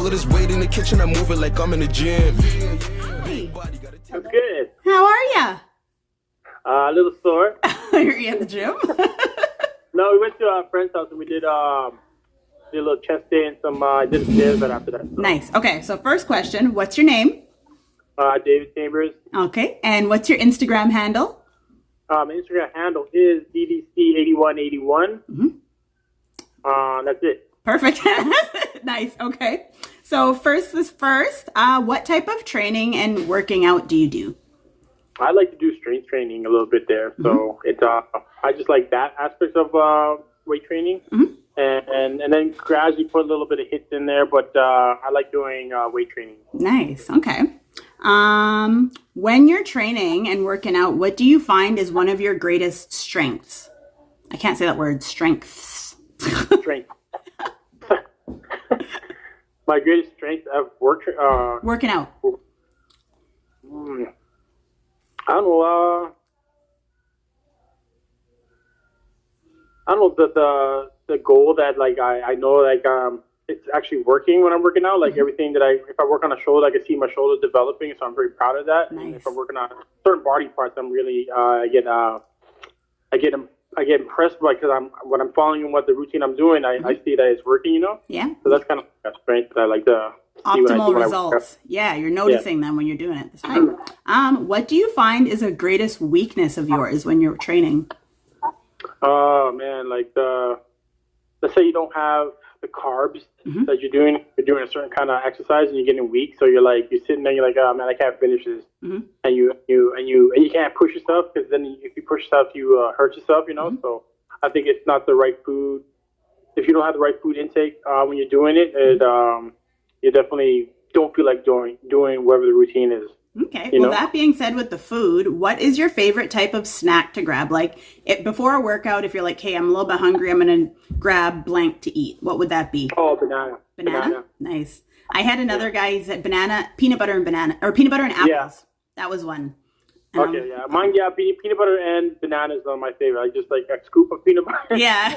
All of this weight in the kitchen, I move it like I'm in the gym. That's good. How are ya? A little sore. Are you at the gym? No, we went to a friend's house and we did a little chest day and some did stairs right after that. So. Nice. Okay, so first question, what's your name? David Chambers. Okay, and what's your Instagram handle? My Instagram handle is DDC8181. That's it. Perfect. Nice. Okay. So first is first, what type of training and working out do you do? I like to do strength training a little bit there. So it's I just like that aspect of weight training. And then gradually put a little bit of hits in there, but I like doing weight training. Nice. Okay. When you're training and working out, what do you find is one of your greatest strengths? I can't say that word, strengths. Strength. My greatest strength of working out. I don't know. I don't know the goal that like I know like it's actually working when I'm working out. Like everything that if I work on a shoulder, I can see my shoulders developing, so I'm very proud of that. Nice. And if I'm working on certain body parts, I'm really I get impressed by because when I'm following what the routine I'm doing, I see that it's working. You know. Yeah. So that's kind of a strength that I like to see when I optimal do results. Yeah, you're noticing them when you're doing it. That's right. What do you find is a greatest weakness of yours when you're training? Oh man, like let's say you don't have the carbs that you're doing a certain kind of exercise and you're getting weak, so you're sitting there, you're like, oh man, I can't finish this, and you can't push yourself because then if you push yourself, you hurt yourself, you know. So I think it's not the right food. If you don't have the right food intake when you're doing it, you definitely don't feel like doing whatever the routine is. Okay. Well, that being said, with the food, what is your favorite type of snack to grab? Like before a workout, if you're like, hey, I'm a little bit hungry, I'm going to grab blank to eat. What would that be? Oh, banana. Banana? Nice. I had another guy, he said peanut butter and apples. Yeah. That was one. Okay, yeah. Mine, peanut butter and bananas are my favorite. I just like a scoop of peanut butter. Yeah.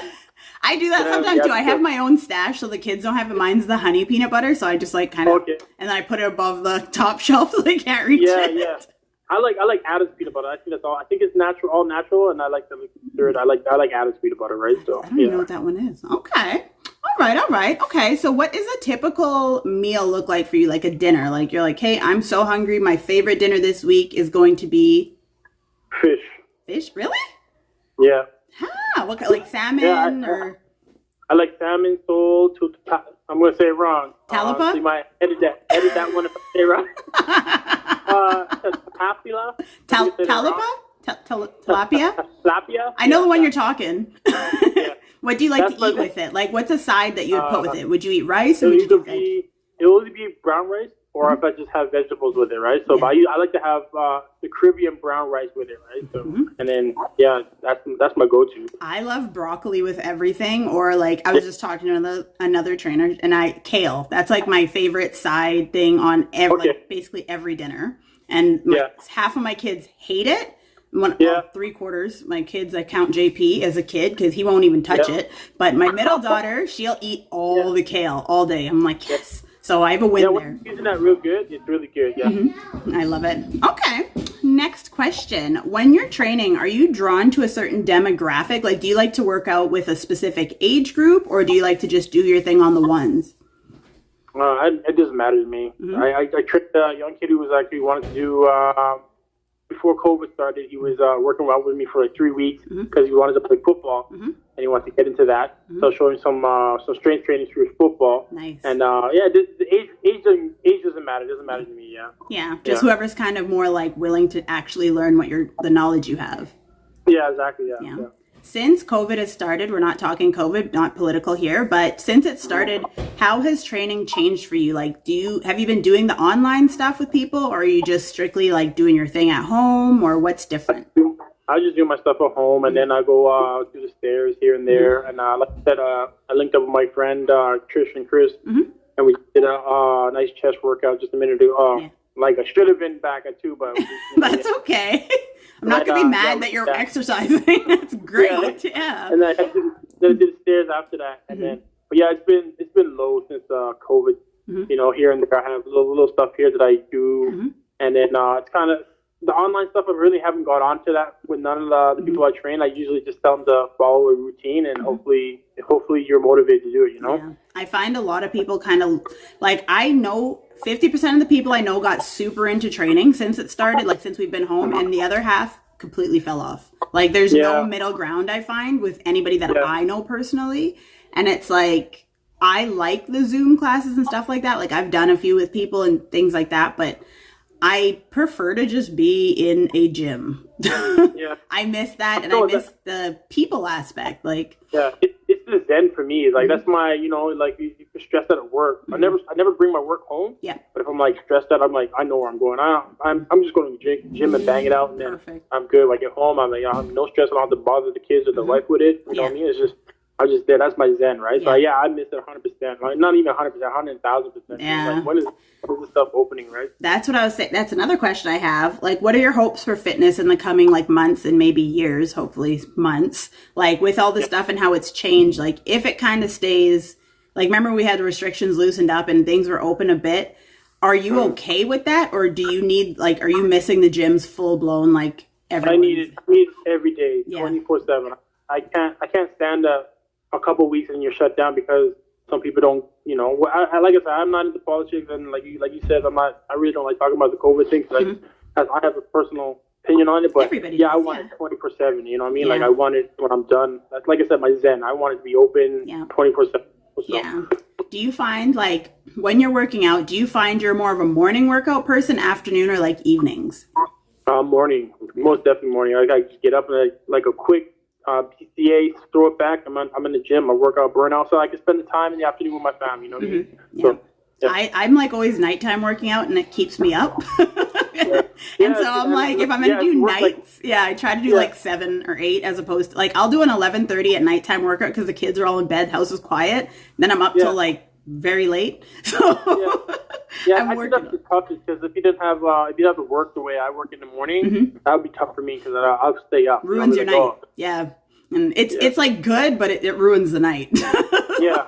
I do that sometimes too. I have my own stash so the kids don't have it. Mine's the honey peanut butter, so I just like kind of, and then I put it above the top shelf so they can't reach it. Yeah. I like Adam's peanut butter. I think that's all. I think it's natural, all natural, and I like the third. I like Adam's peanut butter, right? So I don't even know what that one is. Okay. All right. Okay. So what does a typical meal look like for you? Like a dinner? Like you're like, hey, I'm so hungry. My favorite dinner this week is going to be fish. Fish? Really? Yeah. What like salmon or? I like salmon, sole, I'm going to say it wrong. Talapa? So you might edit that one if I say it wrong. Tilapia? Tilapia? I know the one you're talking. Yeah. What do you like to eat with it? Like, what's a side that you would put with it? Would you eat rice or would you do veg? It'll either be brown rice or if I just have vegetables with it, right? So I like to have the Caribbean brown rice with it, right? So and then that's my go-to. I love broccoli with everything, or like I was just talking to another trainer, and kale. That's like my favorite side thing on like basically every dinner. And half of my kids hate it. Well, 3/4. My kids, I count JP as a kid because he won't even touch it. But my middle daughter, she'll eat all the kale all day. I'm like, yes. So I have a win there. Using that real good. It's really good. Yeah. I love it. Okay. Next question. When you're training, are you drawn to a certain demographic? Like, do you like to work out with a specific age group, or do you like to just do your thing on the ones? It doesn't matter to me. I tricked a young kid who was actually wanted to do before COVID started. He was working out with me for like 3 weeks because he wanted to play football and he wanted to get into that. So showing some strength training through his football. Nice. And the age doesn't matter. It doesn't matter to me. Yeah. Yeah. Just whoever's kind of more like willing to actually learn the knowledge you have. Yeah. Exactly. Yeah. Since COVID has started, we're not talking COVID, not political here, but since it started, how has training changed for you? Like, have you been doing the online stuff with people, or are you just strictly like doing your thing at home, or what's different? I just do my stuff at home, and then I go do the stairs here and there. And like I said, I linked up with my friend Trish and Chris, and we did a nice chest workout just a minute ago. Like I should have been back at 2, but that's okay. I'm not gonna be mad that you're exercising. That's great. Yeah. And then I did the stairs after that, and then it's been low since COVID you know, here and there. I have little stuff here that I do, and then it's kind of the online stuff. I really haven't got onto that with none of the people I train. I usually just tell them to follow a routine, and hopefully you're motivated to do it. You know, yeah. I find a lot of people kind of like, I know 50% of the people I know got super into training since it started, like since we've been home, and the other half completely fell off. Like there's no middle ground, I find, with anybody that I know personally. And it's like, I like the Zoom classes and stuff like that. Like I've done a few with people and things like that, but I prefer to just be in a gym. I miss that, and I miss the people aspect. Like, it's the zen for me. Like that's my, you know, like if you're stressed out at work, I never bring my work home. Yeah. But if I'm like stressed out, I'm like, I know where I'm going. I'm just going to the gym and bang it out, and then I'm good. When I get home, I'm like, I have no stress. I don't have to bother the kids or the wife with it. You know what I mean? It's just. I just did. That's my zen, right? So I miss it 100%. Like, not even 100%, 100,000%. Yeah. Like, when is this stuff opening, right? That's what I was saying. That's another question I have. Like, what are your hopes for fitness in the coming like months and maybe years? Hopefully months. Like with all the stuff and how it's changed. Like if it kind of stays. Like remember we had the restrictions loosened up and things were open a bit. Are you okay with that, or do you need like? Are you missing the gyms full blown like everyone? I need it every day, 24/7. I can't stand a couple of weeks and you're shut down because some people don't, you know. I like I said, I'm not into politics, and like you said, I really don't like talking about the COVID thing. Like, I have a personal opinion on it, but I want it 24/7. You know what I mean? Like I want it when I'm done. That's like I said, my zen. I want it to be open 24/7. Yeah. Do you find like when you're working out, do you find you're more of a morning workout person, afternoon, or like evenings? Morning, most definitely morning. I just get up and like a quick. PCA, throw it back. I'm in the gym. I work out burnout, so I can spend the time in the afternoon with my family. You know what I mean? So, I'm like always nighttime working out, and it keeps me up. And so I'm like, if I'm gonna do nights, I try to do like 7 or 8 as opposed to like I'll do an 11:30 at nighttime workout because the kids are all in bed, house is quiet. Then I'm up till like very late. So I think that's the toughest because if you have to work the way I work in the morning, that would be tough for me because I'll stay up. Ruins your night. Yeah, and it's like good, but it ruins the night. Yeah.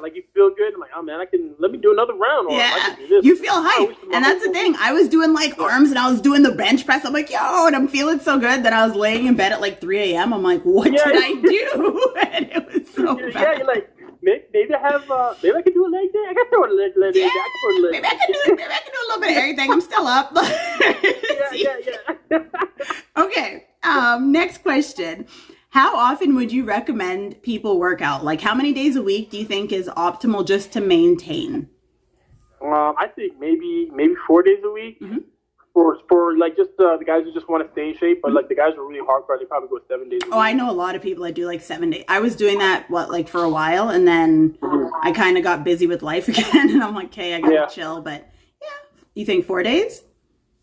Like you feel good. I'm like, oh man, let me do another round. Or I can do this. You feel hype, and that's the thing. I was doing like arms, and I was doing the bench press. I'm like, yo, and I'm feeling so good. Then I was laying in bed at like 3 a.m. I'm like, what did I do? And it was so bad. Yeah, you're like. Maybe I can do a leg day. I can throw a leg day. Maybe I can do a little bit of everything. I'm still up. Okay. Next question. How often would you recommend people work out? Like how many days a week do you think is optimal just to maintain? I think maybe 4 days a week. For like just the guys who just want to stay in shape, but like the guys who are really hardcore, they probably go 7 days a week. Oh, I know a lot of people that do like 7 days. I was doing that for a while, and then I kind of got busy with life again, and I'm like, okay, I gotta chill. But you think 4 days?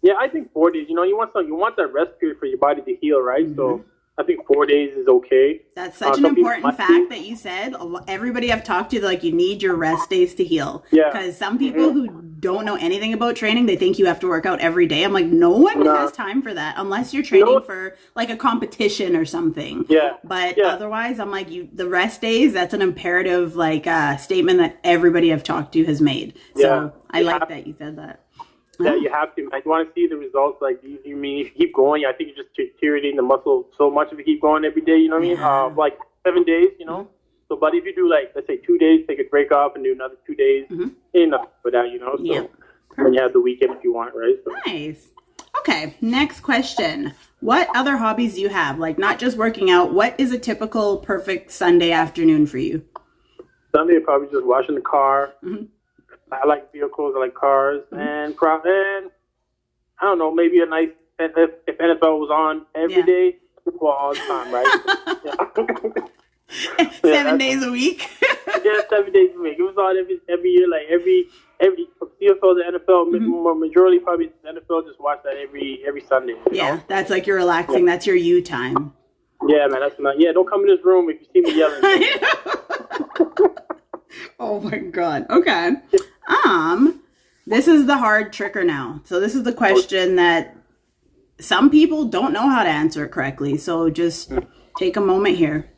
Yeah, I think 4 days. You know, you want that rest period for your body to heal, right? So I think 4 days is okay. That's such an important fact that you said. Everybody I've talked to, like, you need your rest days to heal. Yeah. Because some people who don't know anything about training, they think you have to work out every day. I'm like, no one has time for that unless you're training for like a competition or something. Yeah. But otherwise, I'm like, the rest days, that's an imperative like statement that everybody I've talked to has made. So I like that you said that. Yeah, you have to. Like, you want to see the results. Like, you mean if you keep going, I think you're just deteriorating the muscle so much if you keep going every day. You know what I mean? Like 7 days. You know. So, but if you do like let's say 2 days, take a break off and do another 2 days, enough for that. You know. So then you have the weekend if you want, right? So. Nice. Okay. Next question. What other hobbies do you have? Like not just working out. What is a typical perfect Sunday afternoon for you? Sunday, probably just washing the car. I like vehicles, I like cars, and I don't know, maybe a nice, if NFL was on every day, football all the time, right? 7 days a week? 7 days a week. It was on every year, like every CFL to NFL, majority probably NFL just watch that every Sunday. You know? That's like you're relaxing, that's your you time. Yeah, man, that's not, don't come in this room if you see me yelling. Oh my God. Okay. This is the hard tricker now. So this is the question that some people don't know how to answer it correctly. So just take a moment here.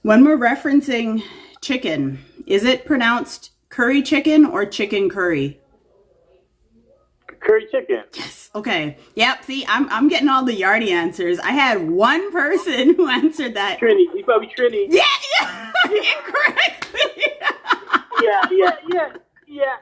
When we're referencing chicken, is it pronounced curry chicken or chicken curry? Curry chicken. Yes. Okay. Yep. See, I'm getting all the Yardy answers. I had one person who answered that. Trini. You probably Trini. Yeah. Incorrectly. Yeah.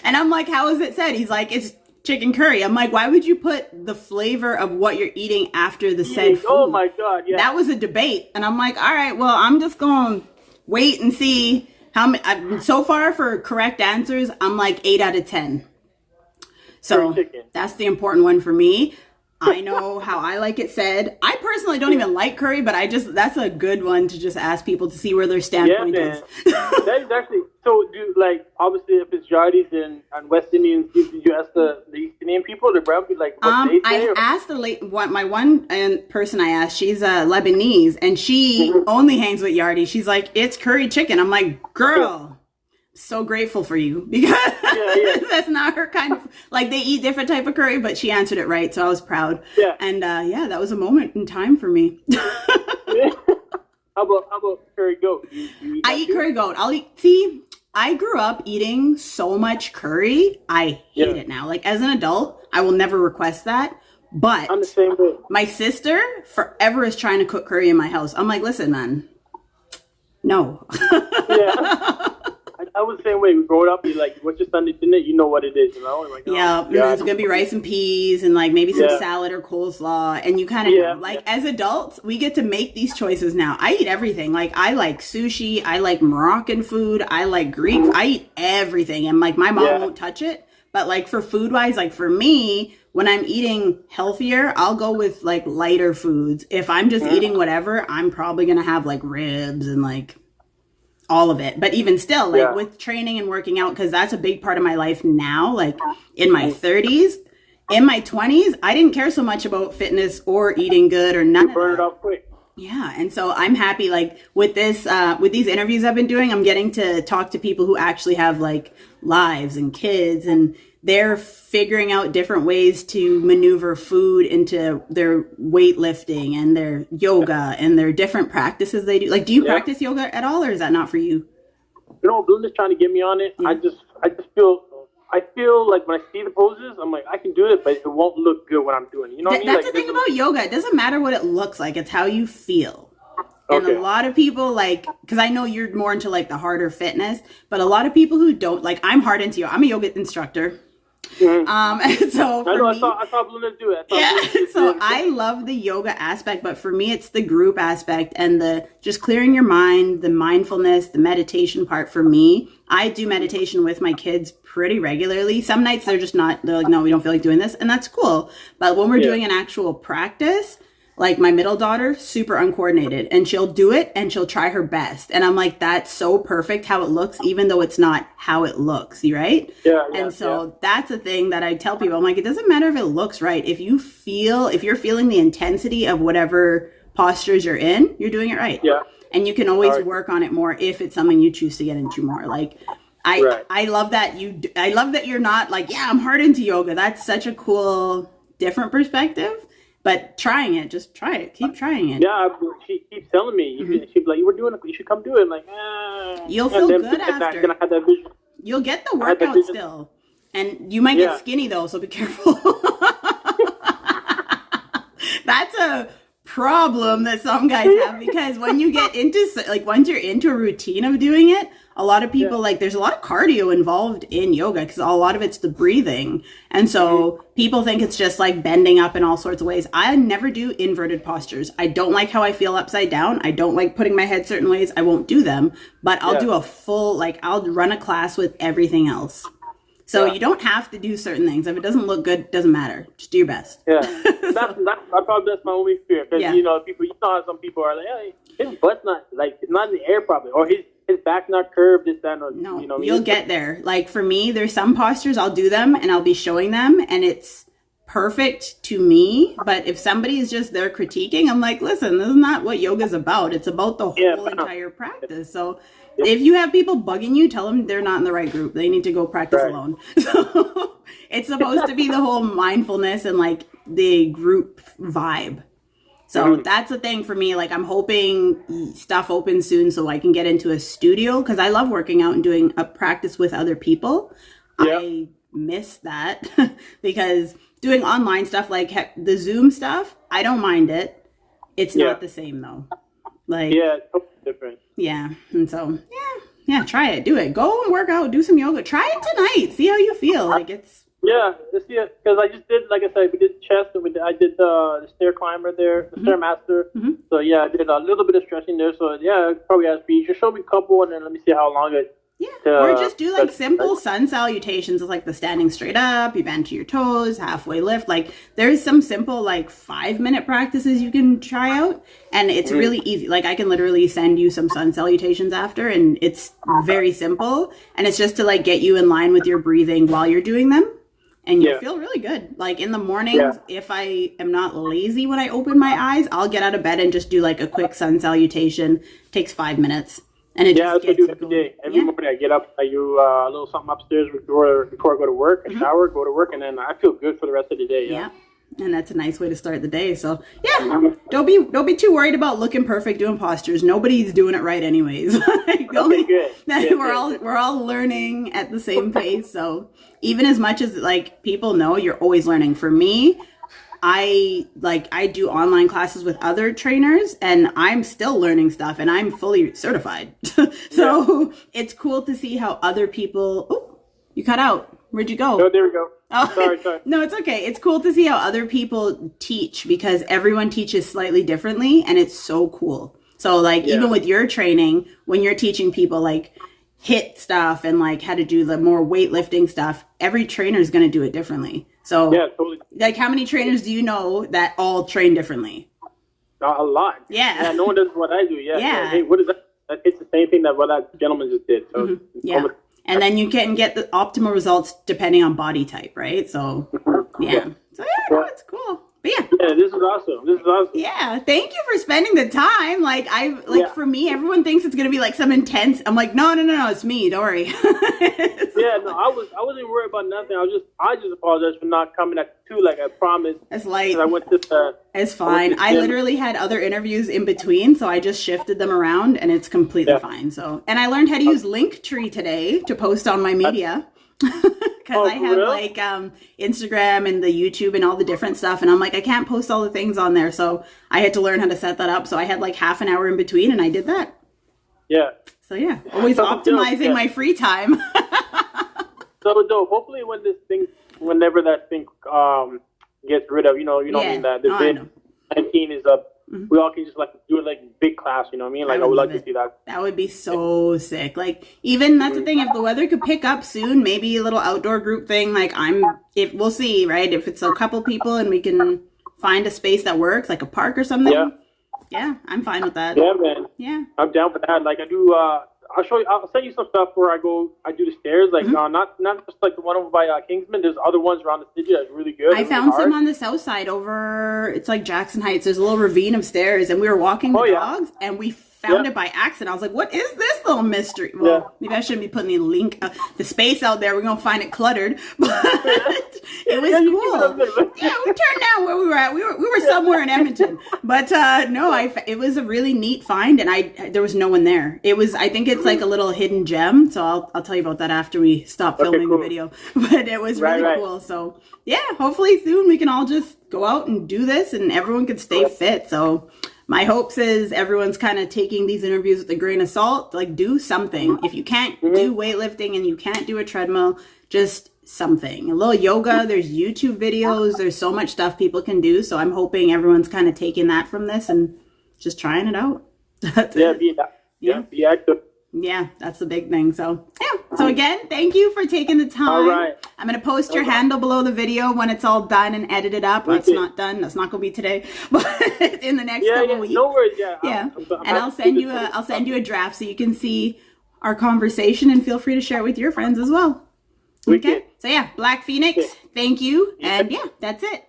And I'm like, how is it said? He's like, it's chicken curry. I'm like, why would you put the flavor of what you're eating after the said food? Oh my God. Yeah. That was a debate. And I'm like, all right, well, I'm just going to wait and see how many. So far for correct answers, I'm like 8 out of 10. So that's the important one for me. I know how I like it said. I personally don't even like curry, but that's a good one to just ask people to see where their standpoint is. That is actually, so obviously if it's Yardies and West Indians, did you ask the East Indian people, the brown people, like what they say? I asked my one person I asked, she's Lebanese, and she only hangs with Yardies. She's like, it's curry chicken. I'm like, girl. So grateful for you because that's not her kind of, like, they eat different type of curry, but she answered it right, so I was proud. Yeah. And that was a moment in time for me. How about curry goat? I eat curry goat. I grew up eating so much curry. I hate it now. Like, as an adult, I will never request that. But I'm the same way. My sister forever is trying to cook curry in my house. I'm like, listen, man, no. Yeah. I was the same way. We growing up, you're like, what's your Sunday dinner? You know what it is, you know? Like, and there's going to be rice and peas and like maybe some salad or coleslaw. And you kind of know, like as adults, we get to make these choices now. I eat everything. Like I like sushi. I like Moroccan food. I like Greek. I eat everything. And like my mom won't touch it. But like for food wise, like for me, when I'm eating healthier, I'll go with like lighter foods. If I'm just eating whatever, I'm probably going to have like ribs and like all of it. But even still, like with training and working out, because that's a big part of my life now, like in my 30s, in my 20s, I didn't care so much about fitness or eating good or none of that. Burn it off quick. Yeah. And so I'm happy, like with this, with these interviews I've been doing, I'm getting to talk to people who actually have like lives and kids, and they're figuring out different ways to maneuver food into their weightlifting and their yoga and their different practices they do. Like, do you practice yoga at all, or is that not for you? You know, Belinda's trying to get me on it. I just feel like when I see the poses, I'm like, I can do it, but it won't look good when I'm doing it. You know what I mean? That's the thing about yoga. It doesn't matter what it looks like. It's how you feel. And a lot of people, like, because I know you're more into like the harder fitness, but a lot of people who don't, like, I'm hard into yoga. I'm a yoga instructor. And so I saw Belinda do it. So I love the yoga aspect, but for me, it's the group aspect and the just clearing your mind, the mindfulness, the meditation part. For me, I do meditation with my kids pretty regularly. Some nights they're like, no, we don't feel like doing this, and that's cool. But when we're doing an actual practice, like my middle daughter, super uncoordinated, and she'll do it and she'll try her best. And I'm like, that's so perfect how it looks, even though it's not how it looks, right? And so that's a thing that I tell people. I'm like, it doesn't matter if it looks right. If you're feeling the intensity of whatever postures you're in, you're doing it right. Yeah. And you can always work on it more if it's something you choose to get into more. Like, I love that I love that you're not like, I'm hard into yoga. That's such a cool, different perspective. But trying it, just try it. Keep trying it. Yeah, she keeps telling me. She's like, "We're doing it. You should come do it." I'm like, you'll feel good after. Then I had that vision. You'll get the workout still, and you might get skinny though. So be careful. That's a problem that some guys have, because when you get into, like, once you're into a routine of doing it, a lot of people, like, there's a lot of cardio involved in yoga because a lot of it's the breathing. And so people think it's just like bending up in all sorts of ways. I never do inverted postures. I don't like how I feel upside down. I don't like putting my head certain ways. I won't do them, but I'll do a full, like, I'll run a class with everything else. So you don't have to do certain things. If it doesn't look good, it doesn't matter. Just do your best. Yeah, that's my only fear. Because, you know, how some people are like, hey, his butt's not, like, it's not in the air probably, or his back's not curved, this, that, or, no, you know. You'll get there. Like, for me, there's some postures, I'll do them, and I'll be showing them, and it's perfect to me. But if somebody is just there critiquing, I'm like, listen, this is not what yoga's about. It's about the whole entire practice. So if you have people bugging you, tell them they're not in the right group. They need to go practice alone. So it's supposed to be the whole mindfulness and, like, the group vibe. So that's the thing for me. Like, I'm hoping stuff opens soon so I can get into a studio, because I love working out and doing a practice with other people. Yeah. I miss that because doing online stuff, like the Zoom stuff, I don't mind it. It's not the same though. Like, yeah, it's totally different. Yeah. And so, yeah, try it. Do it. Go and work out. Do some yoga. Try it tonight. See how you feel. Like, it's... Yeah, because I just did, like I said, we did chest, and I did the stair climber there, the Stairmaster. So, yeah, I did a little bit of stretching there. So, yeah, probably ask me, just show me a couple, and then let me see how long it... Yeah, or just do, like, simple sun salutations of, like, the standing straight up, you bend to your toes, halfway lift. Like, there's some simple, like, 5-minute practices you can try out, and it's really easy. Like, I can literally send you some sun salutations after, and it's very simple, and it's just to, like, get you in line with your breathing while you're doing them. And you'll feel really good. Like, in the mornings, if I am not lazy when I open my eyes, I'll get out of bed and just do, like, a quick sun salutation. It takes 5 minutes. And it just gets what I do every day. Every morning I get up, I do a little something upstairs before I go to work, a shower, go to work, and then I feel good for the rest of the day. Yeah. And that's a nice way to start the day. So, don't be too worried about looking perfect doing postures. Nobody's doing it right anyways. We're all learning at the same pace. So, even as much as, like, people know, you're always learning. For me, I do online classes with other trainers, and I'm still learning stuff, and I'm fully certified. So it's cool to see how other people... Oh, you cut out. Where'd you go? Oh, there we go. Oh, sorry. No, it's okay. It's cool to see how other people teach, because everyone teaches slightly differently, and it's so cool. So, like, even with your training, when you're teaching people, like, HIIT stuff and, like, how to do the more weightlifting stuff, every trainer is going to do it differently. So, totally. Like, how many trainers do you know that all train differently? A lot. Yeah. No one does what I do. Yeah. Hey, what is that? It's the same thing that what that gentleman just did. So, and then you can get the optimal results depending on body type, right? So, So, it's cool. But this is awesome. Yeah, thank you for spending the time. Like, for me, everyone thinks it's gonna be like some intense. I'm like, no, it's me. Don't worry. I wasn't worried about nothing. I just apologize for not coming at 2 like I promised. It's light. I went to. It's fine. I literally had other interviews in between, so I just shifted them around, and it's completely fine. So, and I learned how to use Linktree today to post on my media. Because I have like Instagram and the YouTube and all the different stuff, and I'm like, I can't post all the things on there, so I had to learn how to set that up. So I had like half an hour in between, and I did that. Yeah. So always optimizing my free time. So dope. Hopefully, whenever that thing gets rid of, that the 19 is up. We all can just like do it like big class, you know what I mean? Like I would like to see that. That would be so sick. Like, even that's the thing, if the weather could pick up soon, maybe a little outdoor group thing. Like, we'll see, right? If it's a couple people and we can find a space that works, like a park or something. Yeah, I'm fine with that. Yeah, man. Yeah. I'm down for that. Like I do I'll send you some stuff where I do the stairs, like not just like the one over by Kingsman. There's other ones around the city that's really good. I found some on the south side it's like Jackson Heights. There's a little ravine of stairs, and we were walking the dogs, and we found it by accident. I was like, what is this little mystery? Well, maybe I shouldn't be putting the space out there. We're going to find it cluttered, but it was cool. Yeah, we turned down where we were at. We were somewhere in Edmonton, but it was a really neat find, and there was no one there. I think it's like a little hidden gem, so I'll tell you about that after we stop filming the video, but it was really cool. So hopefully soon we can all just go out and do this, and everyone can stay fit. So my hopes is everyone's kind of taking these interviews with a grain of salt. Like, do something. If you can't do weightlifting and you can't do a treadmill, just something. A little yoga. There's YouTube videos. There's so much stuff people can do. So I'm hoping everyone's kind of taking that from this and just trying it out. Be active. Yeah, that's the big thing. So, So again, thank you for taking the time. All right. I'm going to post your handle below the video when it's all done and edited up. Okay. It's not done. That's not going to be today, but in the next couple weeks. No worries. And I'll send you a draft so you can see our conversation, and feel free to share it with your friends as well. Okay. So Black Phoenix, thank you. And that's it.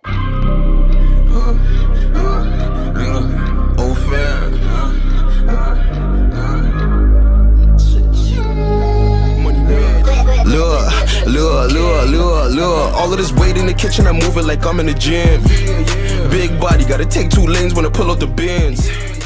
Lure. All of this weight in the kitchen, I move it like I'm in the gym. big body, gotta take 2 lanes when I pull out the bins.